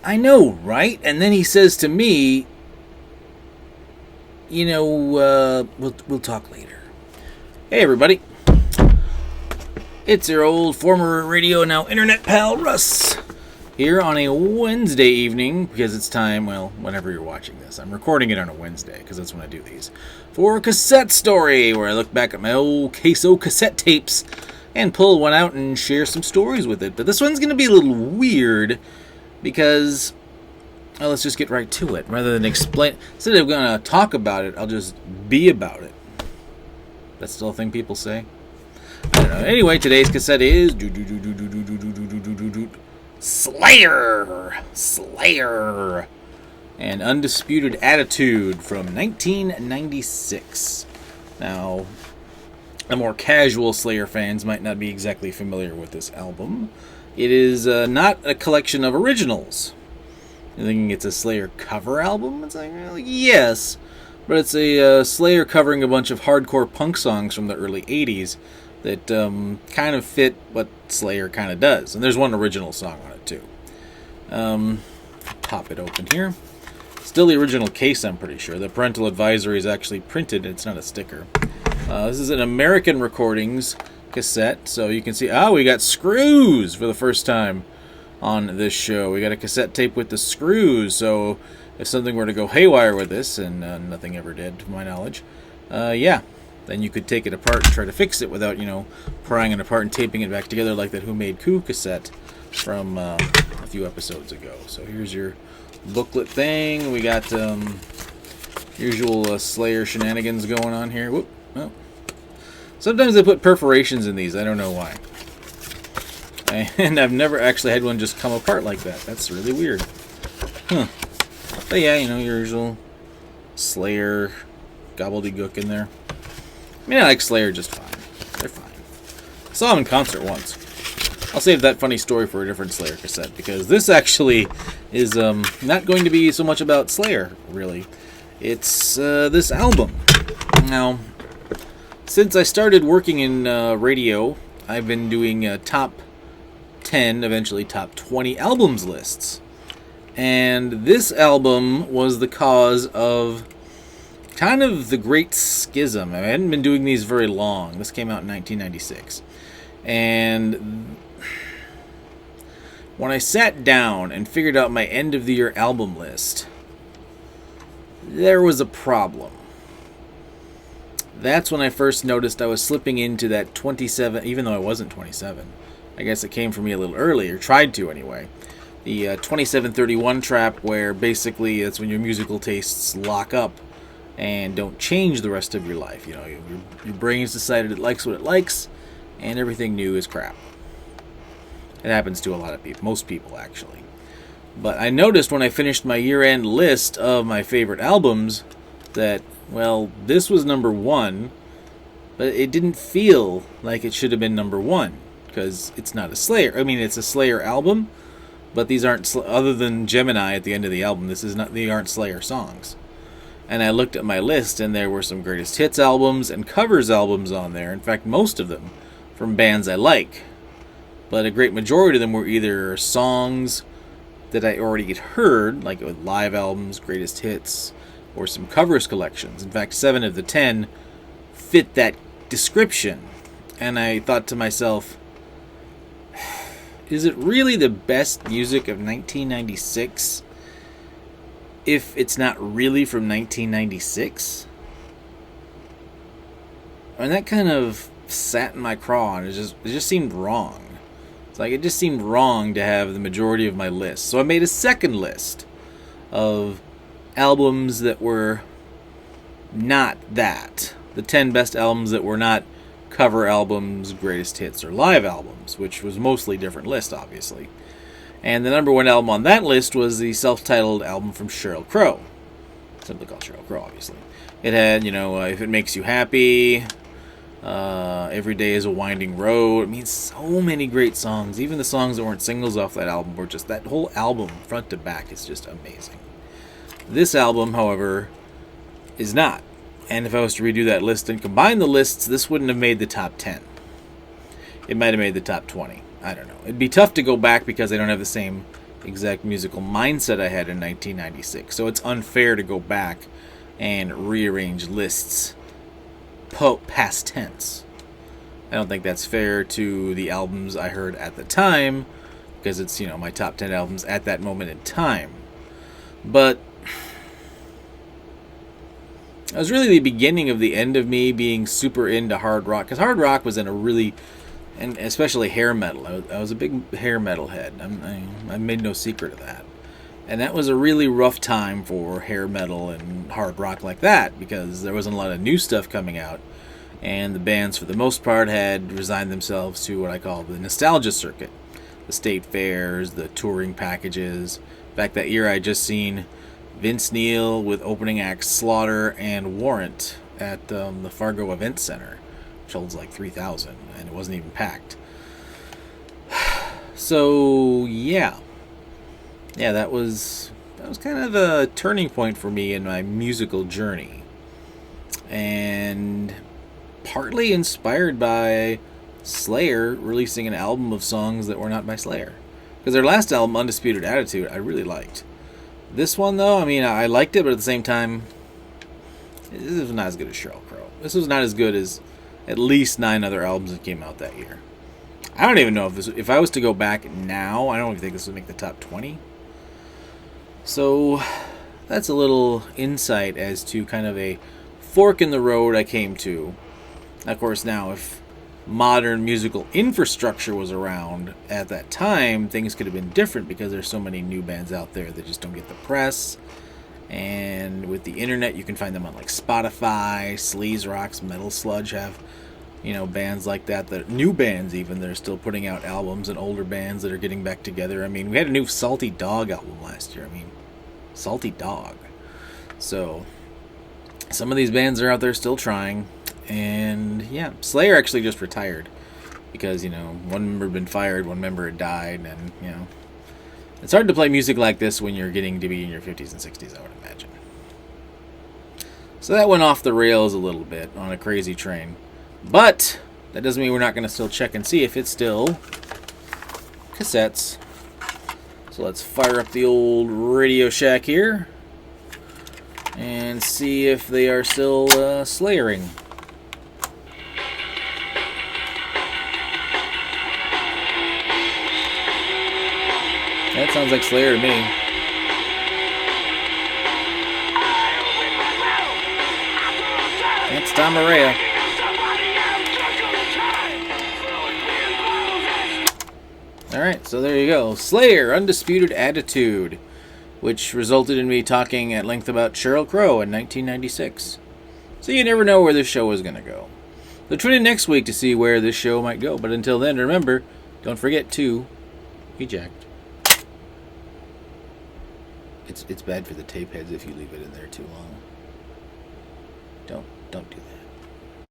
I know, right? And then he says to me, we'll talk later. Hey, everybody. It's your old former radio, now internet pal, Russ. Here on a Wednesday evening, because it's time, well, whenever you're watching this. I'm recording it on a Wednesday, because that's when I do these. For a cassette story, where I look back at my old queso cassette tapes and pull one out and share some stories with it. But this one's going to be a little weird, because, well, let's just get right to it. Rather than explain, instead of going to talk about it, I'll just be about it. That's still a thing people say? I don't know. Anyway, today's cassette is Slayer, an Undisputed Attitude from 1996. Now, the more casual Slayer fans might not be exactly familiar with this album. It is not a collection of originals. You're thinking it's a Slayer cover album? It's like, well, yes, but it's a Slayer covering a bunch of hardcore punk songs from the early 80s that kind of fit what Slayer kind of does. And there's one original song on it, too. Pop it open here. Still the original case, I'm pretty sure. The parental advisory is actually printed. It's not a sticker. This is an American Recordings cassette. So you can see, we got screws for the first time on this show. We got a cassette tape with the screws. So if something were to go haywire with this, and nothing ever did, to my knowledge, then you could take it apart and try to fix it without, prying it apart and taping it back together like that Who Made Coup cassette from a few episodes ago. So here's your booklet thing. We got usual Slayer shenanigans going on here. Whoop. Oh. Sometimes they put perforations in these. I don't know why. And I've never actually had one just come apart like that. That's really weird. But yeah, your usual Slayer gobbledygook in there. I mean, I like Slayer just fine. They're fine. I saw them in concert once. I'll save that funny story for a different Slayer cassette, because this actually is not going to be so much about Slayer, really. It's this album. Now, since I started working in radio, I've been doing top 10, eventually top 20 albums lists. And this album was the cause of kind of the Great Schism. I hadn't been doing these very long. This came out in 1996. And when I sat down and figured out my end-of-the-year album list, there was a problem. That's when I first noticed I was slipping into that 27, even though I wasn't 27. I guess it came for me a little early, or tried to anyway. The 2731 trap, where basically that's when your musical tastes lock up and don't change the rest of your life. Your brain's decided it likes what it likes, and everything new is crap. It happens to a lot of people, most people actually. But I noticed when I finished my year-end list of my favorite albums that, well, this was number one, but it didn't feel like it should have been number one, because it's not a Slayer. I mean, it's a Slayer album, but these aren't, other than Gemini at the end of the album, they aren't Slayer songs. And I looked at my list, and there were some greatest hits albums and covers albums on there. In fact, most of them from bands I like. But a great majority of them were either songs that I already had heard, like with live albums, greatest hits, or some covers collections. In fact, 7 of the 10 fit that description. And I thought to myself, is it really the best music of 1996 if it's not really from 1996? And that kind of sat in my craw, and it just seemed wrong. It's like it just seemed wrong to have the majority of my list. So I made a second list of albums that were not that. The 10 best albums that were not cover albums, greatest hits, or live albums, which was mostly different list, obviously. And the number one album on that list was the self-titled album from Sheryl Crow. Simply called Sheryl Crow, obviously. It had, If It Makes You Happy, Every Day is a Winding Road. I mean, so many great songs. Even the songs that weren't singles off that album were just, that whole album, front to back, is just amazing. This album, however, is not. And if I was to redo that list and combine the lists, this wouldn't have made the top 10. It might have made the top 20. I don't know. It'd be tough to go back because I don't have the same exact musical mindset I had in 1996. So it's unfair to go back and rearrange lists past tense. I don't think that's fair to the albums I heard at the time, because it's, my top 10 albums at that moment in time. But it was really the beginning of the end of me being super into hard rock, because hard rock was in a really, and especially hair metal. I was a big hair metal head. I made no secret of that. And that was a really rough time for hair metal and hard rock like that, because there wasn't a lot of new stuff coming out. And the bands, for the most part, had resigned themselves to what I call the nostalgia circuit. The state fairs, the touring packages. In fact, that year I had just seen Vince Neil with opening acts Slaughter and Warrant at the Fargo Event Center, which holds like 3,000, and it wasn't even packed. So, yeah, that was kind of a turning point for me in my musical journey. And partly inspired by Slayer releasing an album of songs that were not by Slayer. Because their last album, Undisputed Attitude, I really liked. This one, though, I liked it, but at the same time, this was not as good as Sheryl Crow. This was not as good as at least 9 other albums that came out that year. I don't even know if I was to go back now, I don't even think this would make the top 20. So that's a little insight as to kind of a fork in the road I came to. Of course, now, if modern musical infrastructure was around at that time, things could have been different, because there's so many new bands out there that just don't get the press. And with the internet, you can find them on like Spotify, Sleaze Rocks, Metal Sludge have, bands like that, new bands even, that are still putting out albums, and older bands that are getting back together. We had a new Salty Dog album last year. Salty Dog. So some of these bands are out there still trying. And yeah, Slayer actually just retired because, one member had been fired, one member had died, and, it's hard to play music like this when you're getting to be in your 50s and 60s, I would imagine. So that went off the rails a little bit on a crazy train. But that doesn't mean we're not going to still check and see if it's still cassettes. So let's fire up the old Radio Shack here and see if they are still slayering. That sounds like Slayer to me. It's Tom Araya. Alright, so there you go. Slayer, Undisputed Attitude, which resulted in me talking at length about Sheryl Crow in 1996. So you never know where this show is going to go. So tune in next week to see where this show might go. But until then, remember, don't forget to eject. It's bad for the tape heads if you leave it in there too long. Don't do that.